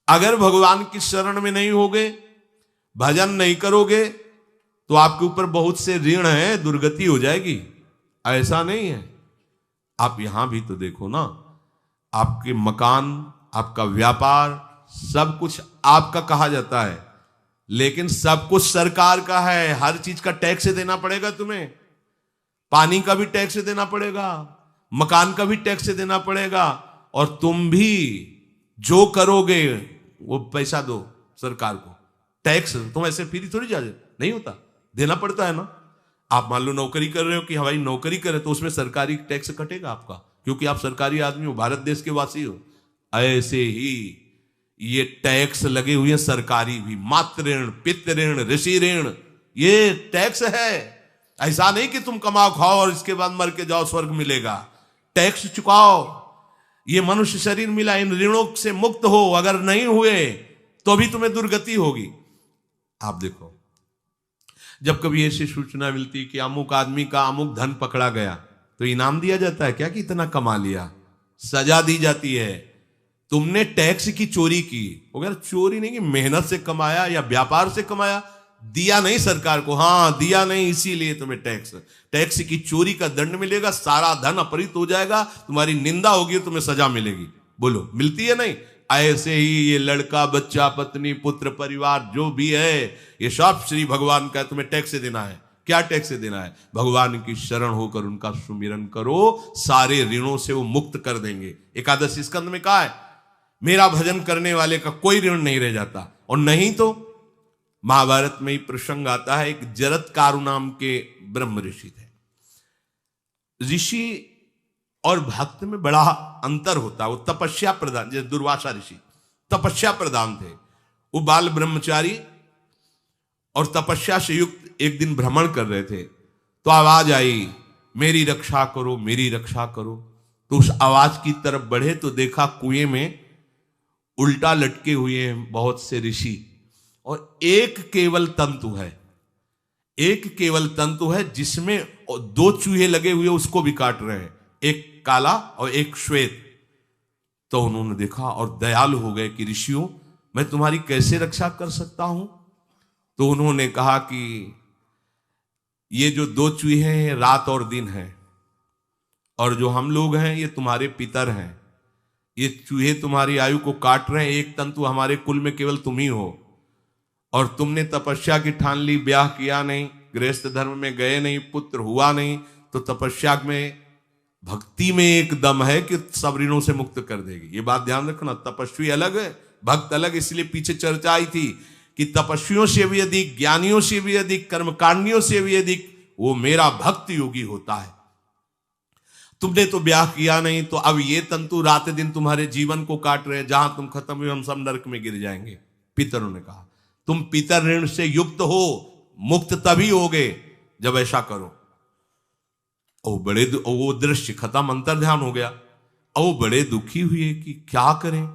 अगर भगवान की शरण में नहीं होगे, भजन नहीं करोगे, तो आपके ऊपर बहुत से ऋण है, दुर्गति हो जाएगी। ऐसा नहीं है। आप यहां भी तो देखो ना, आपके मकान, आपका व्यापार, सब कुछ आपका कहा जाता है, लेकिन सब कुछ सरकार का है। हर चीज का टैक्स देना पड़ेगा तुम्हें। पानी का भी टैक्स देना पड़ेगा, मकान का भी टैक्स देना पड़ेगा, और तुम भी जो करोगे वो पैसा दो सरकार को। टैक्स तुम ऐसे फ्री थोड़ी जा नहीं होता, देना पड़ता है ना। आप मान लो नौकरी कर रहे हो कि हमारी नौकरी करे, तो उसमें सरकारी टैक्स कटेगा आपका, क्योंकि आप सरकारी आदमी हो, भारत देश के वासी हो। ऐसे ही ये टैक्स लगे हुए हैं सरकारी भी, मातृ ऋण, पितृ ऋण, ऋषि ऋण, ये टैक्स है। ऐसा नहीं कि तुम कमाओ खाओ और इसके बाद मर के जाओ स्वर्ग मिलेगा। टैक्स चुकाओ। ये मनुष्य शरीर मिला, इन ऋणों से मुक्त हो। अगर नहीं हुए तो भी तुम्हें दुर्गति होगी। आप देखो, जब कभी ऐसी सूचना मिलती कि अमुक आदमी का अमुक धन पकड़ा गया, तो इनाम दिया जाता है क्या कि इतना कमा लिया? सजा दी जाती है। तुमने टैक्स की चोरी की, अगर चोरी नहीं की, मेहनत से कमाया या व्यापार से कमाया, दिया नहीं सरकार को, हाँ दिया नहीं, इसीलिए तुम्हें टैक्स की चोरी का दंड मिलेगा। सारा धन अपहृत हो जाएगा, तुम्हारी निंदा होगी, तुम्हें सजा मिलेगी। बोलो मिलती है नहीं? ऐसे ही ये लड़का, बच्चा, पत्नी, पुत्र, परिवार जो भी है, ये सब श्री भगवान का तुम्हें टैक्स देना है। क्या टैक्स देना है? भगवान की शरण होकर उनका सुमिरन करो, सारे ऋणों से वो मुक्त कर देंगे। एकादश स्कंद में कहा है, मेरा भजन करने वाले का कोई ऋण नहीं रह जाता। और नहीं तो महाभारत में ही प्रसंग आता है, एक जरत्कारु नाम के ब्रह्म ऋषि थे। ऋषि और भक्त में बड़ा अंतर होता है। वो तपस्या प्रधान, जैसे दुर्वासा ऋषि तपस्या प्रधान थे, वो बाल ब्रह्मचारी और तपस्या से युक्त एक दिन भ्रमण कर रहे थे, तो आवाज आई, मेरी रक्षा करो, मेरी रक्षा करो। तो उस आवाज की तरफ बढ़े तो देखा कुएं में उल्टा लटके हुए हैं बहुत से ऋषि, और एक केवल तंतु है, एक केवल तंतु है जिसमें दो चूहे लगे हुए उसको भी काट रहे हैं, एक काला और एक श्वेत। तो उन्होंने देखा और दयालु हो गए कि ऋषियों, मैं तुम्हारी कैसे रक्षा कर सकता हूं? तो उन्होंने कहा कि ये जो दो चूहे हैं रात और दिन हैं, और जो हम लोग हैं ये तुम्हारे पितर हैं। ये चूहे तुम्हारी आयु को काट रहे हैं, एक तंतु हमारे कुल में केवल तुम ही हो, और तुमने तपस्या की ठान ली, ब्याह किया नहीं, गृहस्थ धर्म में गए नहीं, पुत्र हुआ नहीं, तो तपस्या में, भक्ति में एक दम है कि सब ऋणों से मुक्त कर देगी। ये बात ध्यान रखना, तपस्वी अलग है, भक्त अलग। इसलिए पीछे चर्चा आई थी कि तपस्वियों से भी अधिक, ज्ञानियों से भी अधिक, कर्मकांडियों से भी अधिक वो मेरा भक्त योगी होता है। तुमने तो ब्याह किया नहीं, तो अब ये तंतु रात दिन तुम्हारे जीवन को काट रहे हैं, जहां तुम खत्म हुए हम सब नरक में गिर जाएंगे। पितरों ने कहा, तुम पितर ऋण से युक्त हो, मुक्त तभी होगे जब ऐसा करो। वो दृश्य खत्म, अंतर ध्यान हो गया। वो बड़े दुखी हुए कि क्या करें।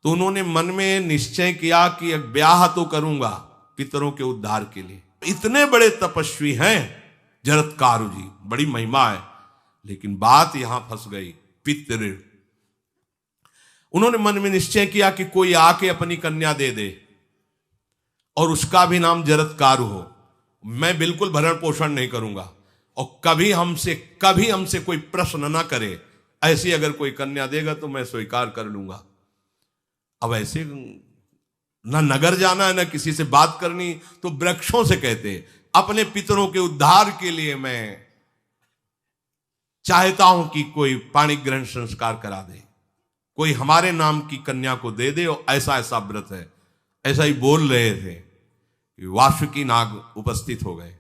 तो उन्होंने मन में निश्चय किया कि एक ब्याह तो करूंगा पितरों के उद्धार के लिए। इतने बड़े तपस्वी हैं जरत्कारु जी, बड़ी महिमा है, लेकिन बात यहां फंस गई, पितृ। उन्होंने मन में निश्चय किया कि कोई आके अपनी कन्या दे दे और उसका भी नाम जरत्कारु हो। मैं बिल्कुल भरण पोषण नहीं करूंगा, और कभी हमसे कोई प्रश्न ना करे। ऐसी अगर कोई कन्या देगा तो मैं स्वीकार कर लूंगा। अब ऐसे ना नगर जाना है, ना किसी से बात करनी, तो वृक्षों से कहते, अपने पितरों के उद्धार के लिए मैं चाहता हूं कि कोई पाणी ग्रहण संस्कार करा दे, कोई हमारे नाम की कन्या को दे दे, और ऐसा ऐसा व्रत है। ऐसा ही बोल रहे थे कि वासुकी नाग उपस्थित हो गए,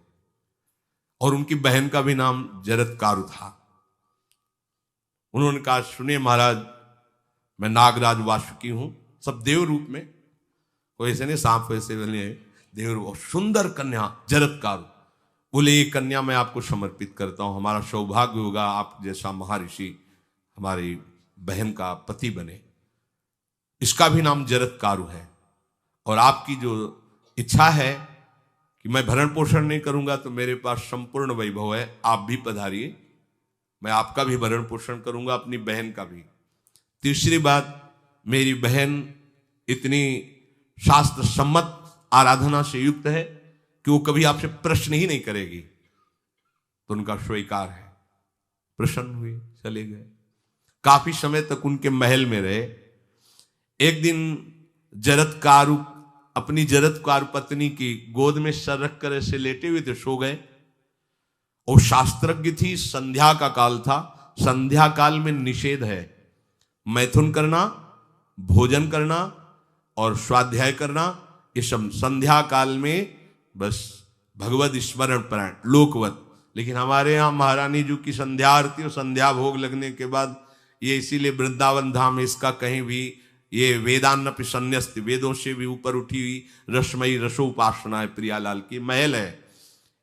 और उनकी बहन का भी नाम जरत्कारु था। उन्होंने कहा, सुनिए महाराज, मैं नागराज वासुकी हूं, सब देव रूप में, कोई ऐसे नहीं सांप वैसे बने, देव रूप, और सुंदर कन्या जरत्कारु। बोले, ये कन्या मैं आपको समर्पित करता हूं, हमारा सौभाग्य होगा आप जैसा महर्षि हमारी बहन का पति बने। इसका भी नाम जरत्कारु है, और आपकी जो इच्छा है कि मैं भरण पोषण नहीं करूंगा, तो मेरे पास संपूर्ण वैभव है, आप भी पधारिए, मैं आपका भी भरण पोषण करूंगा, अपनी बहन का भी। तीसरी बात, मेरी बहन इतनी शास्त्र सम्मत आराधना से युक्त है कि वो कभी आपसे प्रश्न ही नहीं करेगी, तो उनका स्वीकार है। प्रसन्न हुए, चले गए। काफी समय तक उनके महल में रहे। एक दिन जरत्कारु अपनी जरत्कारु पत्नी की गोद में सर रख कर ऐसे लेटे हुए थे, सो गए। और शास्त्रज्ञ थी, संध्या का काल था। संध्या काल में निषेध है मैथुन करना, भोजन करना और स्वाध्याय करना। ये सब संध्या काल में बस भगवत स्मरण परायण लोकवत। लेकिन हमारे यहाँ महारानी जी की संध्या आरती और संध्या भोग लगने के बाद ये इसीलिए वृंदावन धाम इसका कहीं भी ये वेदान्नपि संन्यस्त, वेदों से भी ऊपर उठी हुई रसमयी रसोपासना है। प्रियालाल की महल है।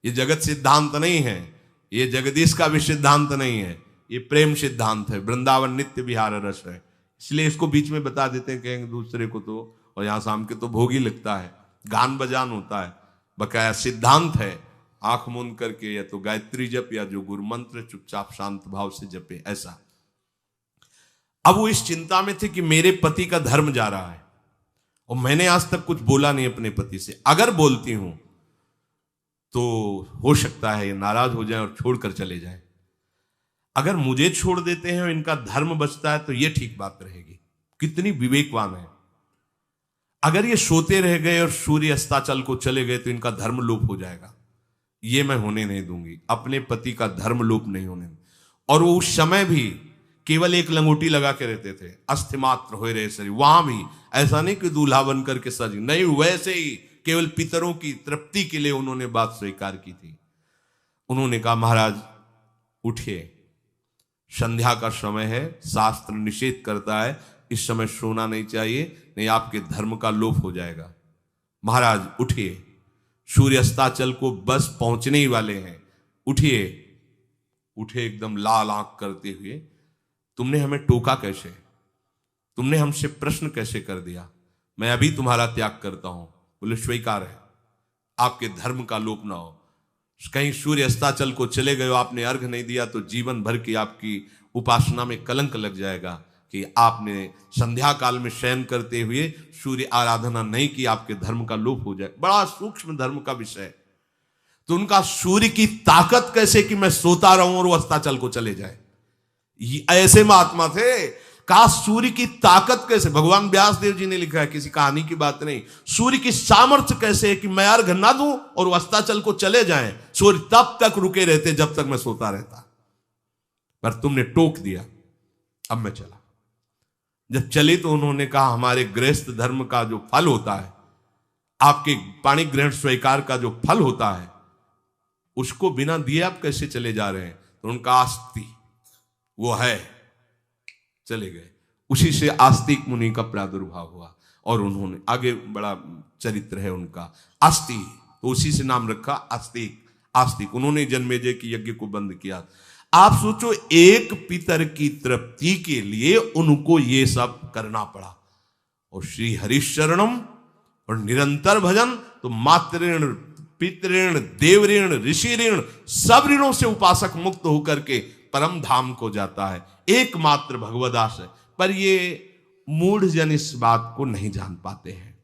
ये जगत सिद्धांत नहीं है, ये जगदीश का भी सिद्धांत नहीं है, ये प्रेम सिद्धांत है। वृंदावन नित्य विहार रस है, इसलिए इसको बीच में बता देते हैं कहेंगे दूसरे को तो। और यहाँ शाम के तो भोग ही लगता है, गान बजान होता है, बकाया सिद्धांत है। आंख मूंद करके या तो गायत्री जप या जो गुरु मंत्र चुपचाप शांत भाव से जपे, ऐसा। अब वो इस चिंता में थे कि मेरे पति का धर्म जा रहा है और मैंने आज तक कुछ बोला नहीं अपने पति से। अगर बोलती हूं तो हो सकता है ये नाराज हो जाए और छोड़कर चले जाए। अगर मुझे छोड़ देते हैं और इनका धर्म बचता है तो ये ठीक बात रहेगी। कितनी विवेकवान है। अगर ये सोते रह गए और सूर्य अस्ताचल को चले गए तो इनका धर्म लोप हो जाएगा। ये मैं होने नहीं दूंगी, अपने पति का धर्म लोप नहीं होने। और वो उस समय भी केवल एक लंगोटी लगा के रहते थे, अस्थिमात्र हो रहे शरीर। वहां भी ऐसा नहीं कि दूल्हा बन करके सज, नहीं, वैसे ही केवल पितरों की तृप्ति के लिए उन्होंने बात स्वीकार की थी। उन्होंने कहा महाराज उठिए, संध्या का समय है, शास्त्र निषेध करता है इस समय सोना नहीं चाहिए, नहीं आपके धर्म का लोप हो जाएगा। महाराज उठिए, सूर्य अस्ताचल को बस पहुंचने ही वाले हैं, उठिए। उठे एकदम लाल आंख करते हुए, तुमने हमें टोका कैसे, तुमने हमसे प्रश्न कैसे कर दिया, मैं अभी तुम्हारा त्याग करता हूं। बोले स्वीकार है, आपके धर्म का लोप ना हो। कहीं सूर्य अस्ताचल को चले गए, आपने अर्घ नहीं दिया तो जीवन भर की आपकी उपासना में कलंक लग जाएगा कि आपने संध्या काल में शयन करते हुए सूर्य आराधना नहीं की, आपके धर्म का लोप हो जाए। बड़ा सूक्ष्म धर्म का विषय। तो उनका सूर्य की ताकत कैसे कि मैं सोता रहूं और वो अस्ताचल को चले जाए, ऐसे महात्मा थे। का सूर्य की ताकत कैसे, भगवान व्यास देव जी ने लिखा है, किसी कहानी की बात नहीं। सूर्य की सामर्थ्य कैसे है कि मैं अर्घ ना दूं और वो अस्ताचल को चले जाएं, सूर्य तब तक रुके रहते जब तक मैं सोता रहता। पर तुमने टोक दिया, अब मैं चला। जब चले तो उन्होंने कहा हमारे गृहस्थ धर्म का जो फल होता है, आपके पाणी ग्रहण स्वीकार का जो फल होता है, उसको बिना दिए आप कैसे चले जा रहे हैं। तो उनका आस्ति वो है, चले गए। उसी से आस्तिक मुनि का प्रादुर्भाव हुआ और उन्होंने आगे बड़ा चरित्र है उनका, आस्ति, तो उसी से नाम रखा आस्तिक। आस्तिक उन्होंने जन्मेजय की यज्ञ को बंद किया। आप सोचो, एक पितर की तृप्ति के लिए उनको ये सब करना पड़ा। और श्री हरिशरणम और निरंतर भजन, तो मातृण, पितृण, देवऋण, ऋषि ऋण, सब ऋणों से उपासक मुक्त होकर के परम धाम को जाता है। एकमात्र भगवदास है। पर ये मूढ़ जन इस बात को नहीं जान पाते हैं।